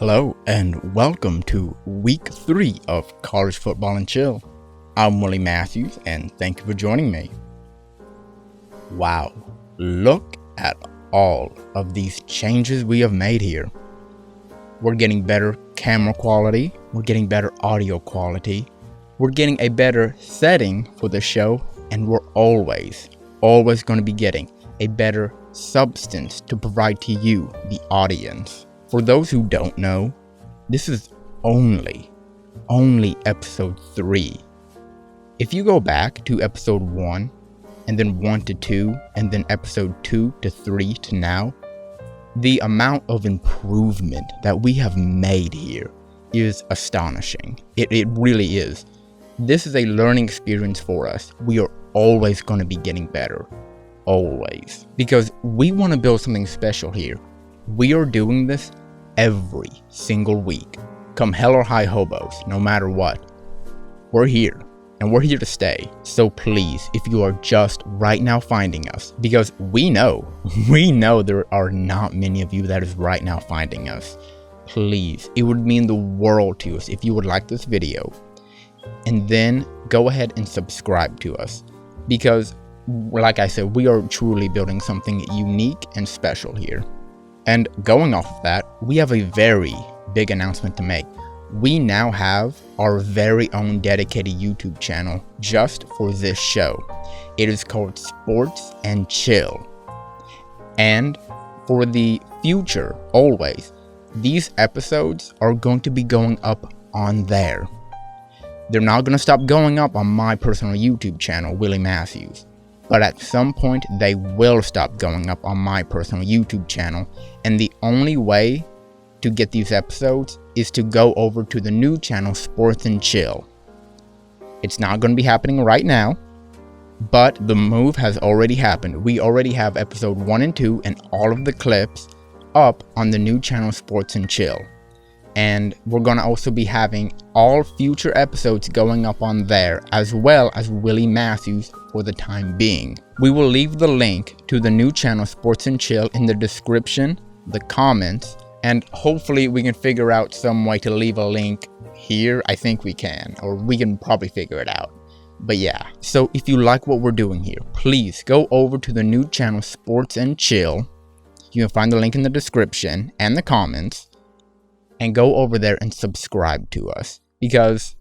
Hello and welcome to week 3 of College Football and Chill. I'm Willie Matthews and thank you for joining me. Wow, look at all of these changes we have made here. We're getting better camera quality, we're getting better audio quality, we're getting a better setting for the show, and we're always going to be getting a better substance to provide to you, the audience. For those who don't know, this is only episode 3. If you go back to episode 1, and then 1 to 2, and then episode 2 to 3 to now, the amount of improvement that we have made here is astonishing. It really is. This is a learning experience for us. We are always going to be getting better. Always. Because we want to build something special here. We are doing this every single week. Come hell or high hobos, no matter what. We're here. And we're here to stay. So please, if you are just right now finding us, because we know there are not many of you that is right now finding us. Please, it would mean the world to us if you would like this video. And then go ahead and subscribe to us. Because, like I said, we are truly building something unique and special here. And going off of that, we have a very big announcement to make. We now have our very own dedicated YouTube channel just for this show. It is called Sports and Chill. And for the future, always, these episodes are going to be going up on there. They're not going to stop going up on my personal YouTube channel, Willie Matthews. But at some point, they will stop going up on my personal YouTube channel. And the only way to get these episodes is to go over to the new channel, Sports and Chill. It's not going to be happening right now, but the move has already happened. We already have episode 1 and 2 and all of the clips up on the new channel, Sports and Chill. And we're going to also be having all future episodes going up on there, as well as Willie Matthews for the time being. We will leave the link to the new channel, Sports and Chill, in the description, the comments, and hopefully we can figure out some way to leave a link here. I think we can, or we can probably figure it out. But yeah, so if you like what we're doing here, please go over to the new channel, Sports and Chill. You can find the link in the description and the comments. And go over there and subscribe to us, because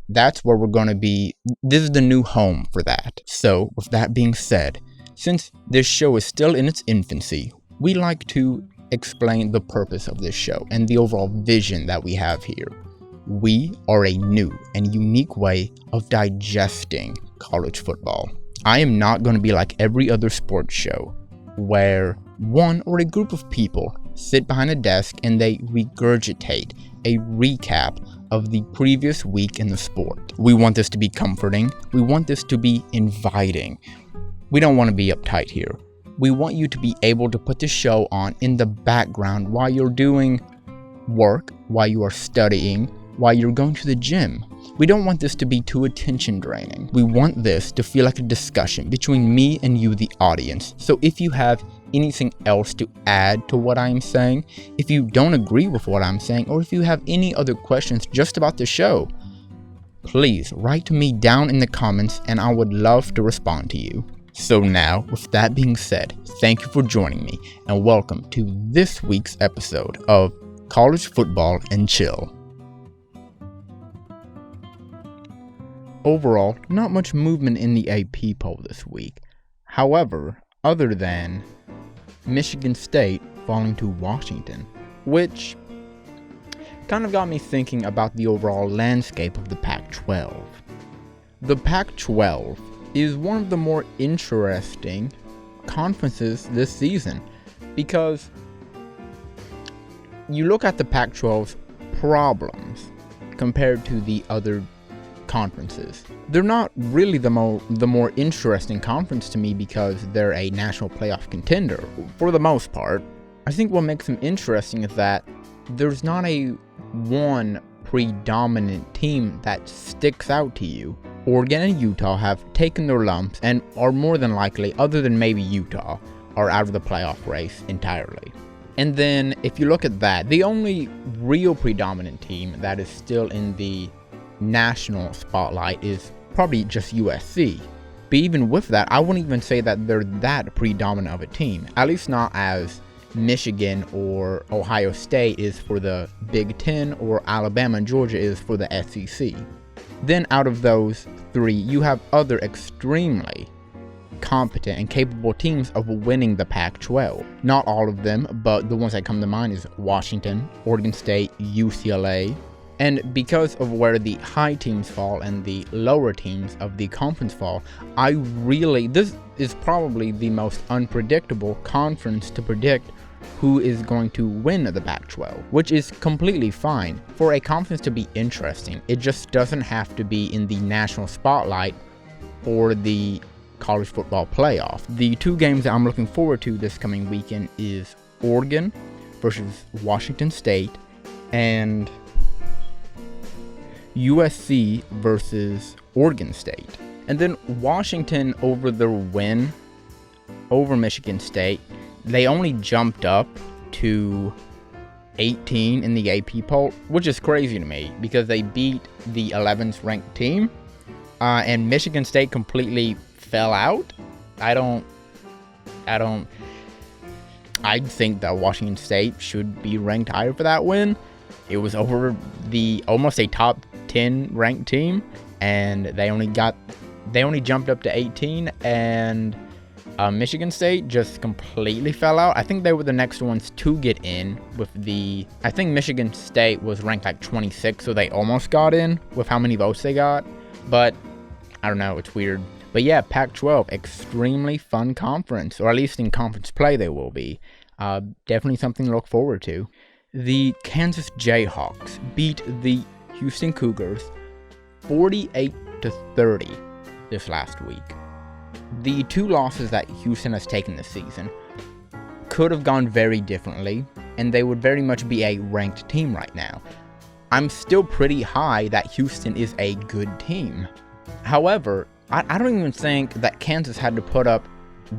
that's where we're going to be. This is the new home for that. So with that being said, since this show is still in its infancy, we like to explain the purpose of this show and the overall vision that we have here. We are a new and unique way of digesting college football. I am not going to be like every other sports show where one or a group of people sit behind a desk and they regurgitate a recap of the previous week in the sport. We want this to be comforting. We want this to be inviting. We don't want to be uptight here. We want you to be able to put the show on in the background while you're doing work, while you are studying, while you're going to the gym. We don't want this to be too attention draining. We want this to feel like a discussion between me and you, the audience. So if you have anything else to add to what I'm saying, if you don't agree with what I'm saying, or if you have any other questions just about the show, please write to me down in the comments and I would love to respond to you. So now, with that being said, thank you for joining me and welcome to this week's episode of College Football and Chill. Overall, not much movement in the AP poll this week. However, other than Michigan State falling to Washington, which kind of got me thinking about the overall landscape of the Pac-12. The Pac-12 is one of the more interesting conferences this season because you look at the Pac-12's problems compared to the other conferences. They're not really the more interesting conference to me because they're a national playoff contender for the most part. I think what makes them interesting is that there's not a one predominant team that sticks out to you. Oregon and Utah have taken their lumps and are more than likely, other than maybe Utah, are out of the playoff race entirely. And then if you look at that, the only real predominant team that is still in the national spotlight is probably just USC. But even with that, I wouldn't even say that they're that predominant of a team, at least not as Michigan or Ohio State is for the Big Ten, or Alabama and Georgia is for the SEC. Then out of those three, you have other extremely competent and capable teams of winning the Pac-12. Not all of them, but the ones that come to mind is Washington, Oregon State, UCLA. And because of where the high teams fall and the lower teams of the conference fall, this is probably the most unpredictable conference to predict who is going to win the Pac-12, which is completely fine. For a conference to be interesting, it just doesn't have to be in the national spotlight for the college football playoff. The two games that I'm looking forward to this coming weekend is Oregon versus Washington State, and USC versus Oregon State. And then Washington, over their win over Michigan State, they only jumped up to 18 in the AP poll, which is crazy to me because they beat the 11th ranked team, and Michigan State completely fell out. I think that Washington State should be ranked higher for that win. It was over almost a top 10 ranked team, and they only jumped up to 18, and Michigan State just completely fell out. I think they were the next ones to get in I think Michigan State was ranked like 26, so they almost got in with how many votes they got, but I don't know, it's weird. But yeah, Pac-12, extremely fun conference, or at least in conference play they will be. Definitely something to look forward to. The Kansas Jayhawks beat the Houston Cougars 48-30 this last week. The two losses that Houston has taken this season could have gone very differently, and they would very much be a ranked team right now. I'm still pretty high that Houston is a good team. However, I don't even think that Kansas had to put up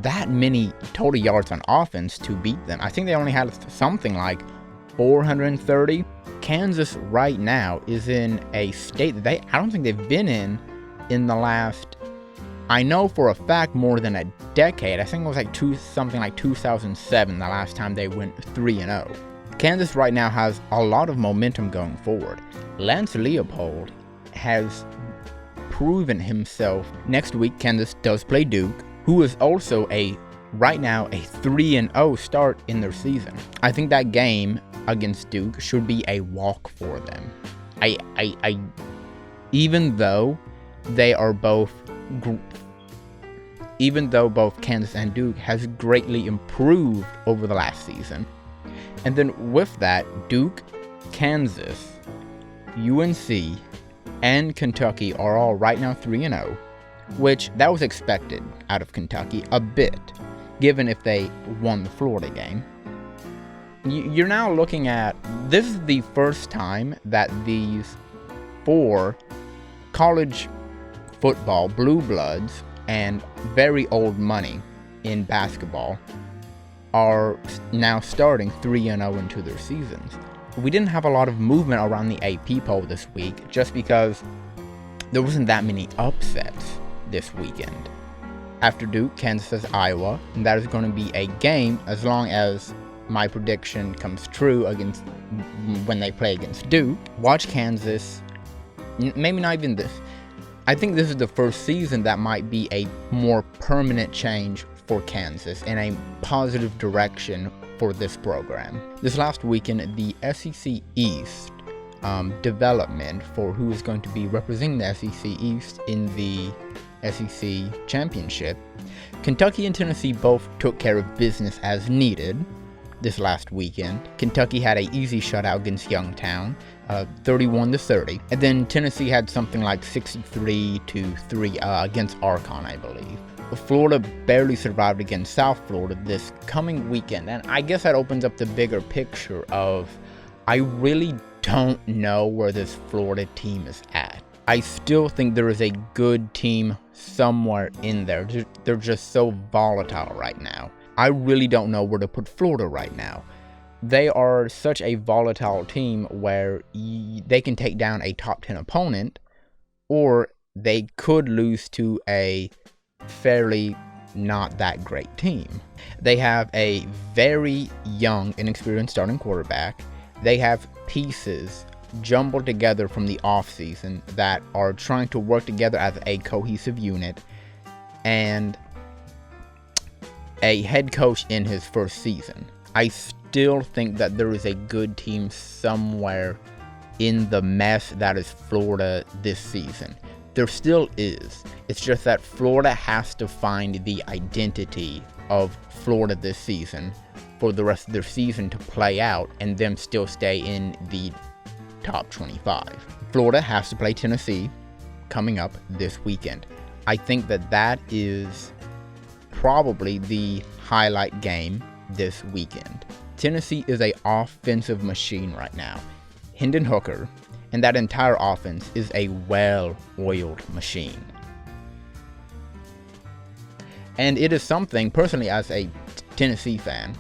that many total yards on offense to beat them. I think they only had something like 430. Kansas right now is in a state that I don't think they've been in the last, I know for a fact, more than a decade. I think it was like something like 2007 the last time they went 3-0. Kansas right now has a lot of momentum going forward. Lance Leopold has proven himself. Next week, Kansas does play Duke, who is also right now a 3-0 start in their season. I think that game against Duke should be a walk for them. Even though both Kansas and Duke has greatly improved over the last season. And then with that, Duke, Kansas, UNC, and Kentucky are all right now 3-0, which that was expected out of Kentucky a bit, given if they won the Florida game. You're now looking at, this is the first time that these four college football blue bloods and very old money in basketball are now starting 3-0 into their seasons. We didn't have a lot of movement around the AP poll this week just because there wasn't that many upsets this weekend. After Duke, Kansas has Iowa, and that is going to be a game, as long as my prediction comes true against when they play against Duke. Watch Kansas, maybe not even this. I think this is the first season that might be a more permanent change for Kansas in a positive direction for this program. This last weekend, the SEC East development for who is going to be representing the SEC East in the SEC Championship. Kentucky and Tennessee both took care of business as needed this last weekend. Kentucky had an easy shutout against Youngstown, 31-30. And then Tennessee had something like 63-3 against Archon, I believe. Florida barely survived against South Florida this coming weekend. And I guess that opens up the bigger picture of, I really don't know where this Florida team is at. I still think there is a good team somewhere in there. They're just so volatile right now. I really don't know where to put Florida right now. they are such a volatile team where they can take down a top 10 opponent, or they could lose to a fairly not that great team. They have a very young, inexperienced starting quarterback. They have pieces jumbled together from the offseason that are trying to work together as a cohesive unit, and a head coach in his first season. I still think that there is a good team somewhere in the mess that is Florida this season. There still is. It's just that Florida has to find the identity of Florida this season for the rest of their season to play out and them still stay in the top 25. Florida has to play Tennessee coming up this weekend. I think that that is probably the highlight game this weekend. Tennessee is an offensive machine right now. Hendon Hooker and that entire offense is a well-oiled machine. And it is something, personally as a Tennessee fan,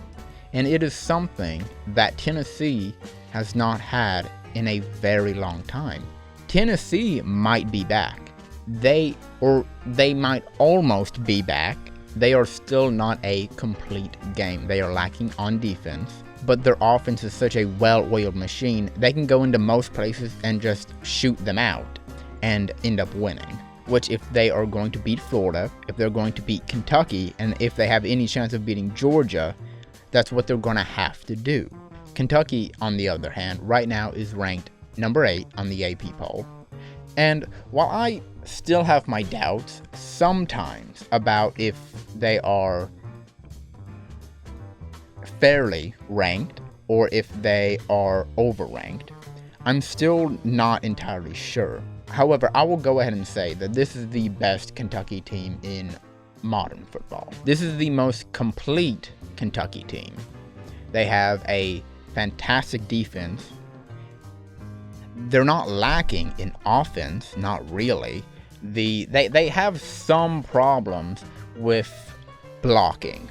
and it is something that Tennessee has not had in a very long time. Tennessee might be back. They might almost be back. They are still not a complete game. They are lacking on defense, but their offense is such a well-oiled machine. They can go into most places and just shoot them out and end up winning. Which, if they are going to beat Florida, if they're going to beat Kentucky, and if they have any chance of beating Georgia, that's what they're going to have to do. Kentucky, on the other hand, right now is ranked number 8 on the AP poll. And while I still have my doubts sometimes about if they are fairly ranked or if they are overranked, I'm still not entirely sure. However, I will go ahead and say that this is the best Kentucky team in modern football. This is the most complete Kentucky team. They have a fantastic defense. They're not lacking in offense, not really. They have some problems with blocking,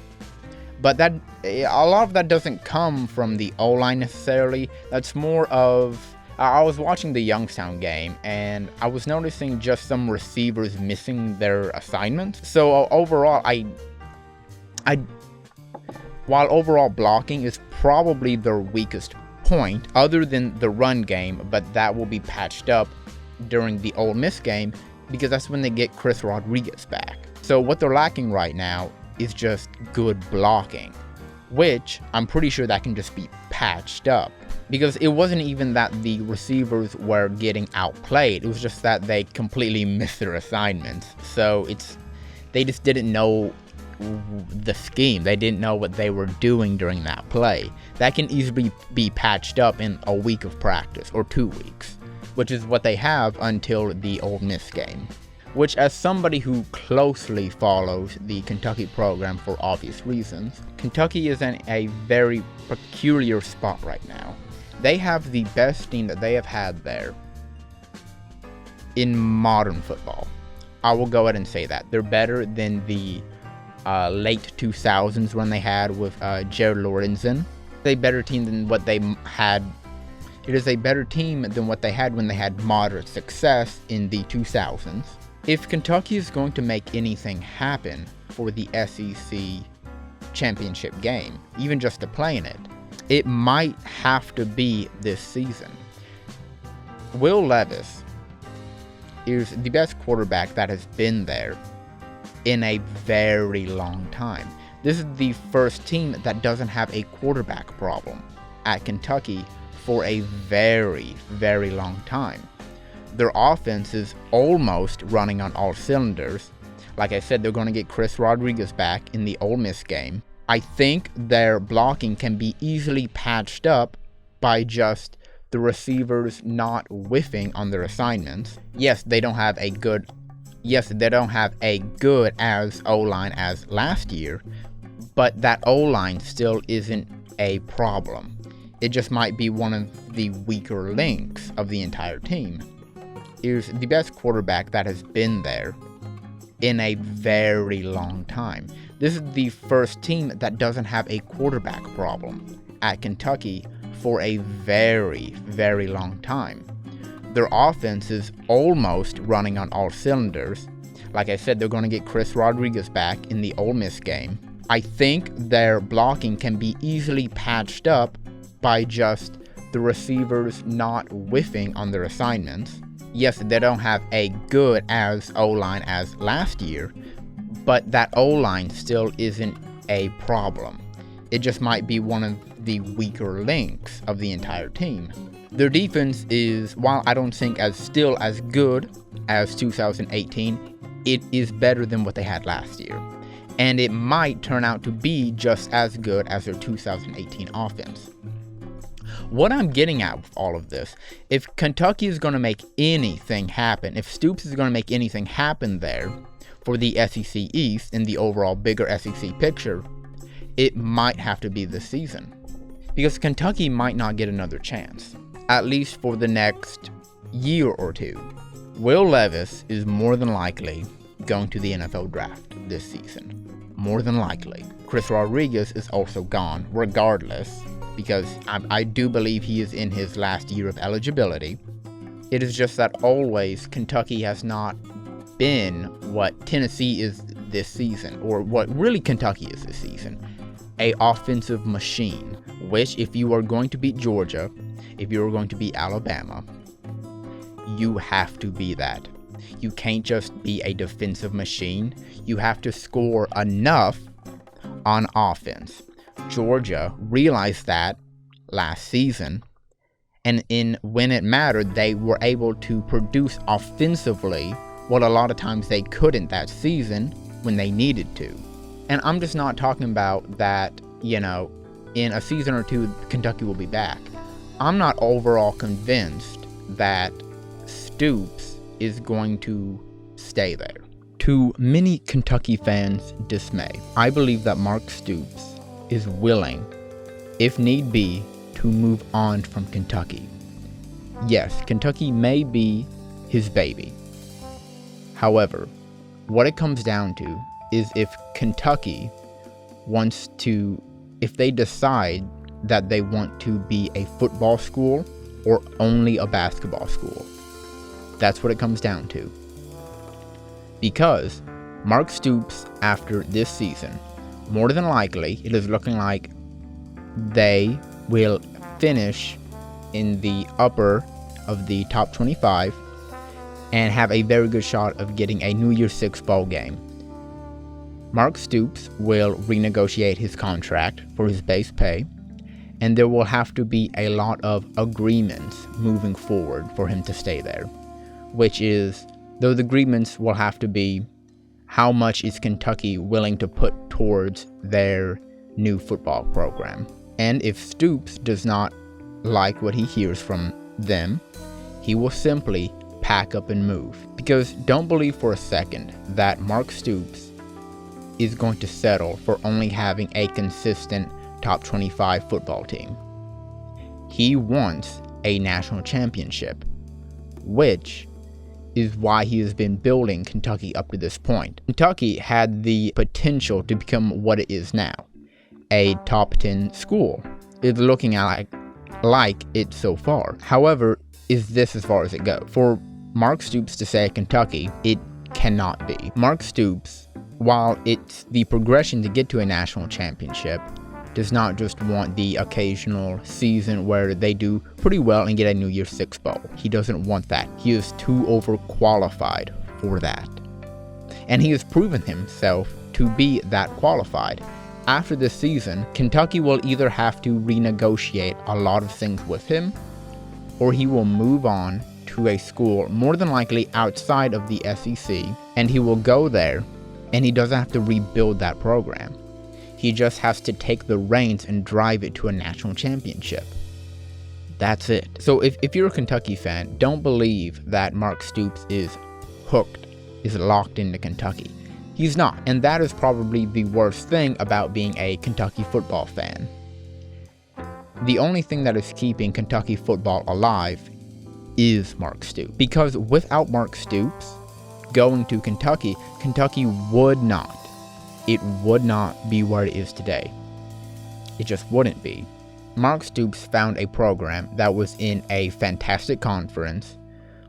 but that a lot of that doesn't come from the O-line necessarily. That's more of I was watching the Youngstown game, and I was noticing just some receivers missing their assignments. So overall, while overall blocking is probably their weakest point, other than the run game, but that will be patched up during the Ole Miss game, because that's when they get Chris Rodriguez back. So what they're lacking right now is just good blocking, which I'm pretty sure that can just be patched up. Because it wasn't even that the receivers were getting outplayed. It was just that they completely missed their assignments. So they just didn't know the scheme. They didn't know what they were doing during that play. That can easily be patched up in a week of practice or 2 weeks, which is what they have until the Ole Miss game. Which, as somebody who closely follows the Kentucky program for obvious reasons, Kentucky is in a very peculiar spot right now. They have the best team that they have had there in modern football. I will go ahead and say that. They're better than the late 2000s run they had with Jared Lorenzen. It's a better team than what they had. It is a better team than what they had when they had moderate success in the 2000s. If Kentucky is going to make anything happen for the SEC championship game, even just to play in it, it might have to be this season. Will Levis is the best quarterback that has been there in a very long time. This is the first team that doesn't have a quarterback problem at Kentucky for a very, very long time. Their offense is almost running on all cylinders. Like I said, they're going to get Chris Rodriguez back in the Ole Miss game. I think their blocking can be easily patched up by just the receivers not whiffing on their assignments. Yes, they don't have a good as O-line as last year, but that O-line still isn't a problem. It just might be one of the weaker links of the entire team. Is the best quarterback that has been there in a very long time. This is the first team that doesn't have a quarterback problem at Kentucky for a very, very long time. Their offense is almost running on all cylinders. Like I said, they're going to get Chris Rodriguez back in the Ole Miss game. I think their blocking can be easily patched up by just the receivers not whiffing on their assignments. Yes, they don't have a good as O-line as last year, but that O-line still isn't a problem. It just might be one of the weaker links of the entire team. Their defense is, while I don't think still as good as 2018, it is better than what they had last year. And it might turn out to be just as good as their 2018 offense. What I'm getting at with all of this, if Kentucky is going to make anything happen, if Stoops is going to make anything happen there for the SEC East in the overall bigger SEC picture, it might have to be this season. Because Kentucky might not get another chance, at least for the next year or two. Will Levis is more than likely going to the NFL draft this season. More than likely. Chris Rodriguez is also gone, regardless, because I do believe he is in his last year of eligibility. It is just that always Kentucky has not been what Tennessee is this season, or what really Kentucky is this season. A offensive machine, which if you are going to beat Georgia, if you are going to beat Alabama, you have to be that. You can't just be a defensive machine. You have to score enough on offense. Georgia realized that last season, and when it mattered, they were able to produce offensively what a lot of times they couldn't that season when they needed to. And I'm just not talking about that, in a season or two, Kentucky will be back. I'm not overall convinced that Stoops is going to stay there. To many Kentucky fans' dismay, I believe that Mark Stoops is willing, if need be, to move on from Kentucky. Yes, Kentucky may be his baby. However, what it comes down to is if Kentucky if they decide that they want to be a football school or only a basketball school. That's what it comes down to. Because Mark Stoops, after this season, more than likely, it is looking like they will finish in the upper of the top 25 and have a very good shot of getting a New Year's Six bowl game. Mark Stoops will renegotiate his contract for his base pay, and there will have to be a lot of agreements moving forward for him to stay there. Which is, those agreements will have to be, how much is Kentucky willing to put towards their new football program? And if Stoops does not like what he hears from them, he will simply pack up and move. Because don't believe for a second that Mark Stoops is going to settle for only having a consistent top 25 football team. He wants a national championship, which is why he has been building Kentucky up to this point. Kentucky had the potential to become what it is now, a top 10 school. It's looking like it so far. However, is this as far as it goes? For Mark Stoops to say Kentucky, it cannot be. Mark Stoops, while it's the progression to get to a national championship, does not just want the occasional season where they do pretty well and get a New Year's Six bowl. He doesn't want that. He is too overqualified for that. And he has proven himself to be that qualified. After this season, Kentucky will either have to renegotiate a lot of things with him, or he will move on to a school more than likely outside of the SEC, and he will go there, and he doesn't have to rebuild that program. He just has to take the reins and drive it to a national championship. That's it. So if you're a Kentucky fan, don't believe that Mark Stoops is hooked, is locked into Kentucky. He's not. And that is probably the worst thing about being a Kentucky football fan. The only thing that is keeping Kentucky football alive is Mark Stoops. Because without Mark Stoops going to Kentucky, Kentucky would not be where it is today. It just wouldn't be. Mark Stoops found a program that was in a fantastic conference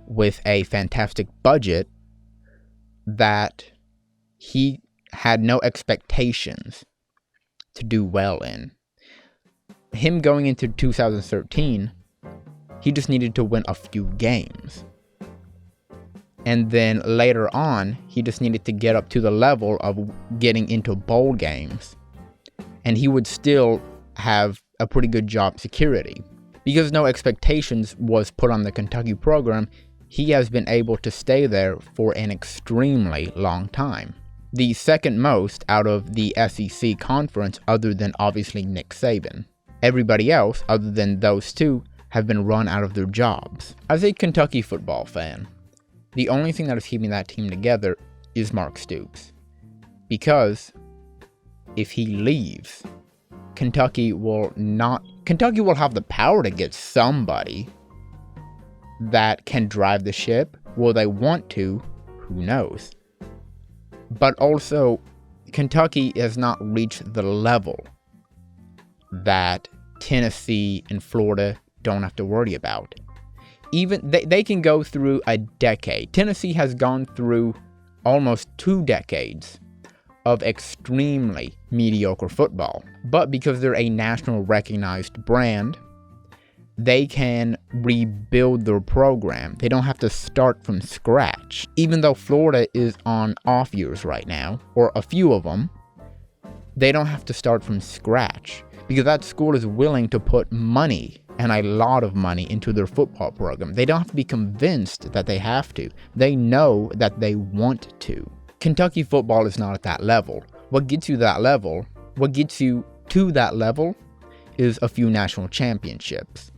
with a fantastic budget that he had no expectations to do well in. Him going into 2013, he just needed to win a few games. And then later on, he just needed to get up to the level of getting into bowl games. And he would still have a pretty good job security. Because no expectations was put on the Kentucky program, he has been able to stay there for an extremely long time. The second most out of the SEC conference, other than obviously Nick Saban. Everybody else, other than those two, have been run out of their jobs. As a Kentucky football fan, the only thing that is keeping that team together is Mark Stoops. Because if he leaves, Kentucky will have the power to get somebody that can drive the ship. Will they want to? Who knows? But also, Kentucky has not reached the level that Tennessee and Florida don't have to worry about. Even they can go through a decade. Tennessee has gone through almost 2 decades of extremely mediocre football. But because they're a national recognized brand, they can rebuild their program. They don't have to start from scratch. Even though Florida is on off years right now, or a few of them, they don't have to start from scratch because that school is willing to put money, and a lot of money, into their football program. They don't have to be convinced that they have to. They know that they want to. Kentucky football is not at that level. What gets you to that level is a few national championships.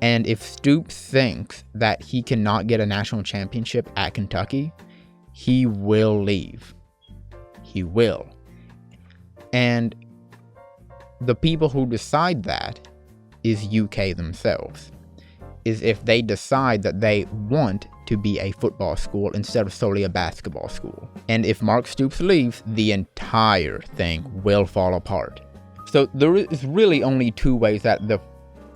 And if Stoops thinks that he cannot get a national championship at Kentucky, he will leave. He will. And the people who decide that is UK themselves. Is if they decide that they want to be a football school instead of solely a basketball school. And if Mark Stoops leaves, the entire thing will fall apart. So there is really only 2 ways that the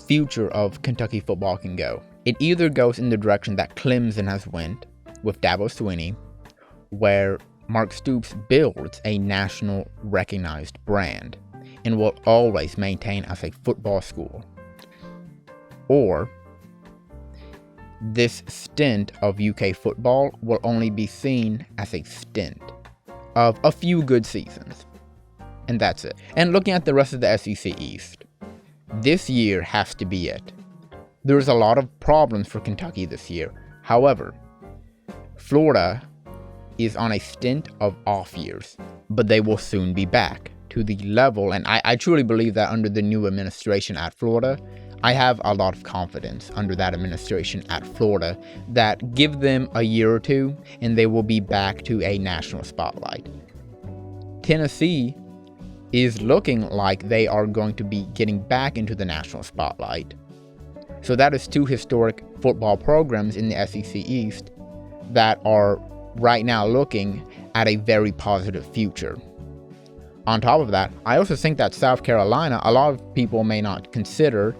future of Kentucky football can go. It either goes in the direction that Clemson has went with Dabo Swinney, where Mark Stoops builds a national recognized brand and will always maintain as a football school. Or this stint of UK football will only be seen as a stint of a few good seasons. And that's it. And looking at the rest of the SEC East, this year has to be it. There's a lot of problems for Kentucky this year. However, Florida is on a stint of off years, but they will soon be back to the level, and I truly believe that under the new administration at Florida, I have a lot of confidence under that administration at Florida that give them a year or 2 and they will be back to a national spotlight. Tennessee is looking like they are going to be getting back into the national spotlight. So that is 2 historic football programs in the SEC East that are right now looking at a very positive future. On top of that, I also think that South Carolina, a lot of people may not consider,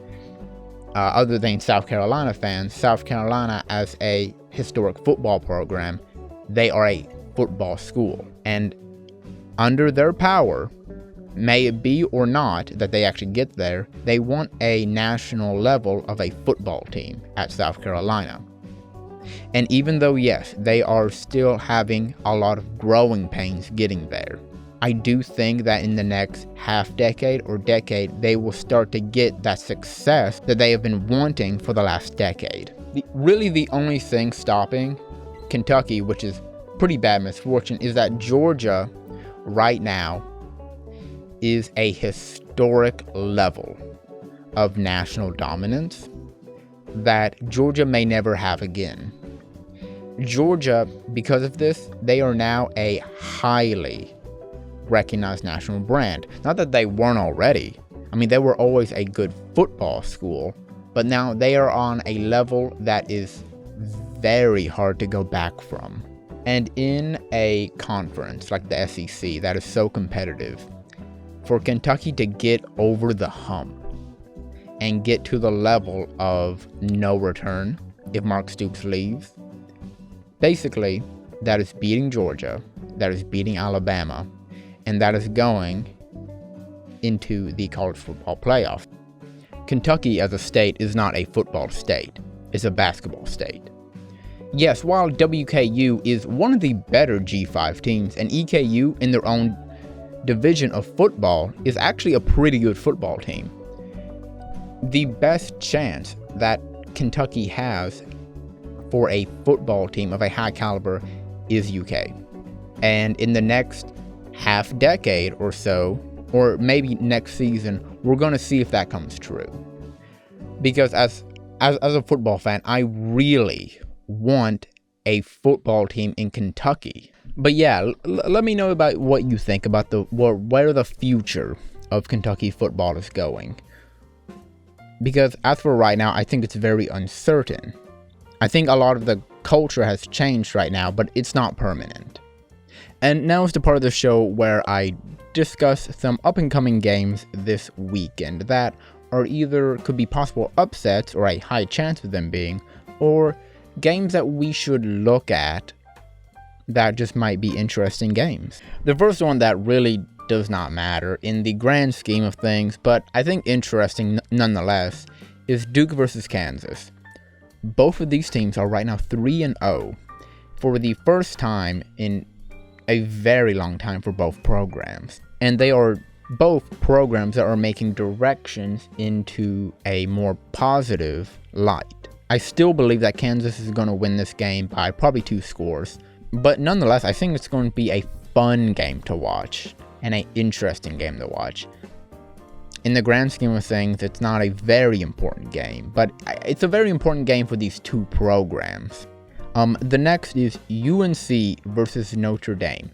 other than South Carolina fans, South Carolina as a historic football program, they are a football school. And under their power, may it be or not that they actually get there, they want a national level of a football team at South Carolina. And even though, yes, they are still having a lot of growing pains getting there, I do think that in the next half decade or decade, they will start to get that success that they have been wanting for the last decade. Really, the only thing stopping Kentucky, which is pretty bad misfortune, is that Georgia right now is a historic level of national dominance that Georgia may never have again. Georgia, because of this, they are now a highly recognized national brand. Not that they weren't already. I mean, they were always a good football school, but now they are on a level that is very hard to go back from. And in a conference like the SEC that is so competitive, for Kentucky to get over the hump and get to the level of no return if Mark Stoops leaves. Basically, that is beating Georgia, that is beating Alabama, and that is going into the college football playoff. Kentucky as a state is not a football state, it's a basketball state. Yes, while WKU is one of the better G5 teams, and EKU in their own division of football is actually a pretty good football team, the best chance that Kentucky has for a football team of a high caliber is UK. And in the next half decade or so, or maybe next season, we're going to see if that comes true. Because as a football fan, I really want a football team in Kentucky. But yeah, let me know about what you think about where the future of Kentucky football is going. Because as for right now, I think it's very uncertain. I think a lot of the culture has changed right now, but it's not permanent. And now is the part of the show where I discuss some up-and-coming games this weekend that are either could be possible upsets or a high chance of them being, or games that we should look at that just might be interesting games. The first one that really does not matter in the grand scheme of things, but I think interesting nonetheless, is Duke versus Kansas. Both of these teams are right now 3-0 for the first time in a very long time for both programs. And they are both programs that are making directions into a more positive light. I still believe that Kansas is going to win this game by probably 2 scores. But nonetheless, I think it's going to be a fun game to watch and an interesting game to watch. In the grand scheme of things, it's not a very important game, but it's a very important game for these two programs. The next is UNC versus Notre Dame.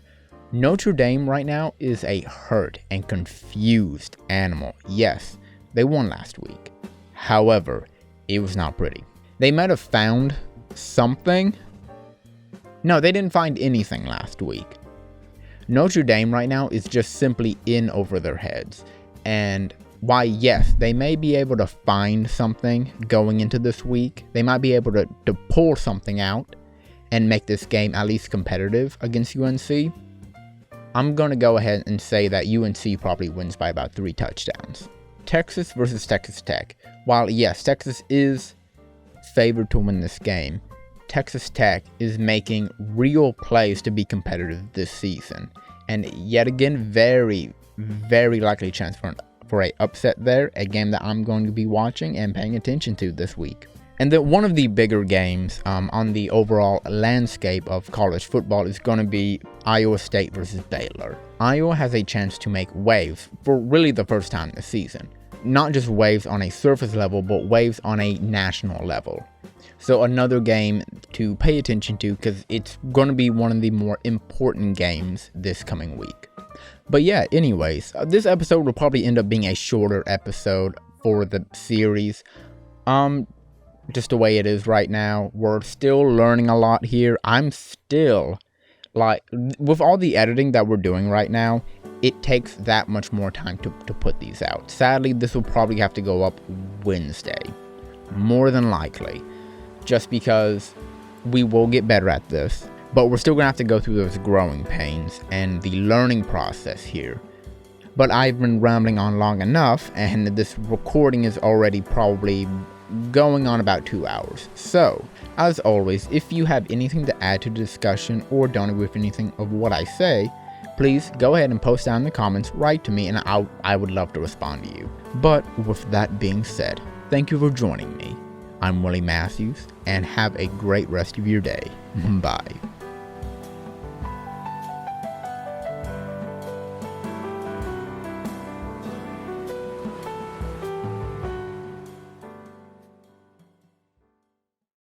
Notre Dame right now is a hurt and confused animal. Yes, they won last week. However, it was not pretty. They might have found something. No, they didn't find anything last week. Notre Dame right now is just simply in over their heads. And why, yes, they may be able to find something going into this week. They might be able to pull something out and make this game at least competitive against UNC. I'm going to go ahead and say that UNC probably wins by about 3 touchdowns. Texas versus Texas Tech. While, yes, Texas is favored to win this game, Texas Tech is making real plays to be competitive this season. And yet again, very, very likely chance for a upset there, a game that I'm going to be watching and paying attention to this week. And then one of the bigger games on the overall landscape of college football is going to be Iowa State versus Baylor. Iowa has a chance to make waves for really the first time this season. Not just waves on a surface level, but waves on a national level. So another game to pay attention to because it's going to be one of the more important games this coming week. But yeah, anyways, this episode will probably end up being a shorter episode for the series. Just the way it is right now. We're still learning a lot here. I'm still, with all the editing that we're doing right now, it takes that much more time to put these out. Sadly, this will probably have to go up Wednesday. More than likely. Just because we will get better at this. But we're still going to have to go through those growing pains and the learning process here. But I've been rambling on long enough, and this recording is already probably going on about 2 hours. So, as always, if you have anything to add to the discussion or don't agree with anything of what I say, please go ahead and post down in the comments, write to me, and I would love to respond to you. But with that being said, thank you for joining me. I'm Willie Matthews, and have a great rest of your day. Bye.